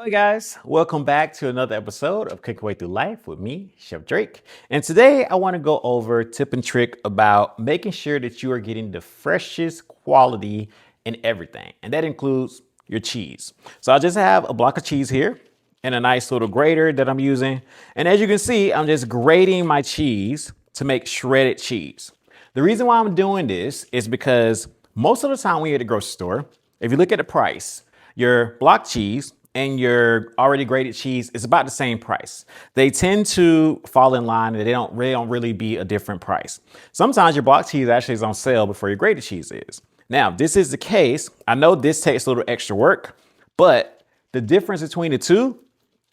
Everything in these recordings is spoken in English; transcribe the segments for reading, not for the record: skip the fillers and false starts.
Hey guys, welcome back to another episode of Cook Way Through Life with me, Chef Drake. And today I want to go over a tip and trick about making sure that you are getting the freshest quality in everything. And that includes your cheese. So I just have a block of cheese here and a nice little grater that I'm using. And as you can see, I'm just grating my cheese to make shredded cheese. The reason why I'm doing this is because most of the time when you're at the grocery store, if you look at the price, your block cheese and your already grated cheese is about the same price. They tend to fall in line and they don't really be a different price. Sometimes your block cheese actually is on sale before your grated cheese is. Now, if this is the case, I know this takes a little extra work, but the difference between the two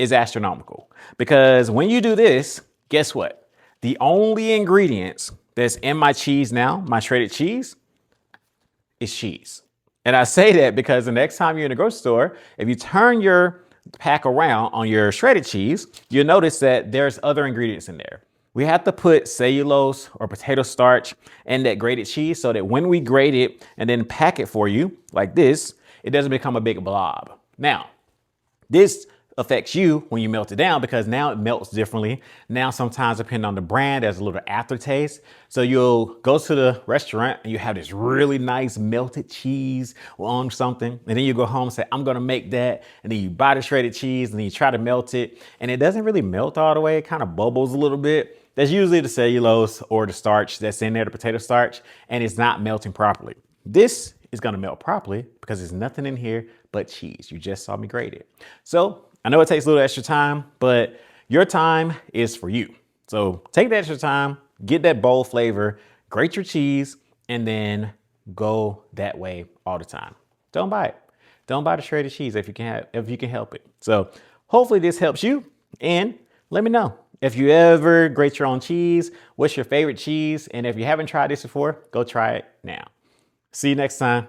is astronomical. Because when you do this, guess what? The only ingredients that's in my cheese now, my shredded cheese, is cheese. And I say that because the next time you're in the grocery store, if you turn your pack around on your shredded cheese, you'll notice that there's other ingredients in there. We have to put cellulose or potato starch in that grated cheese so that when we grate it and then pack it for you like this, it doesn't become a big blob. Now, this affects you when you melt it down because now it melts differently. Now, sometimes depending on the brand, there's a little aftertaste. So you'll go to the restaurant and you have this really nice melted cheese on something. And then you go home and say, I'm gonna make that. And then you buy the shredded cheese and then you try to melt it. And it doesn't really melt all the way. It kind of bubbles a little bit. That's usually the cellulose or the starch that's in there, the potato starch, and it's not melting properly. This is gonna melt properly because there's nothing in here but cheese. You just saw me grate it. So I know it takes a little extra time, but your time is for you. So take the extra time, get that bold flavor, grate your cheese, and then go that way all the time. Don't buy it. Don't buy the shredded cheese if you can help it. So hopefully this helps you, and let me know. If you ever grate your own cheese, what's your favorite cheese? And if you haven't tried this before, go try it now. See you next time.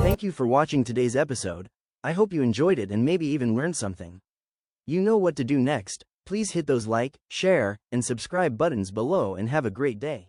Thank you for watching today's episode. I hope you enjoyed it and maybe even learned something. You know what to do next. Please hit those like, share, and subscribe buttons below and have a great day.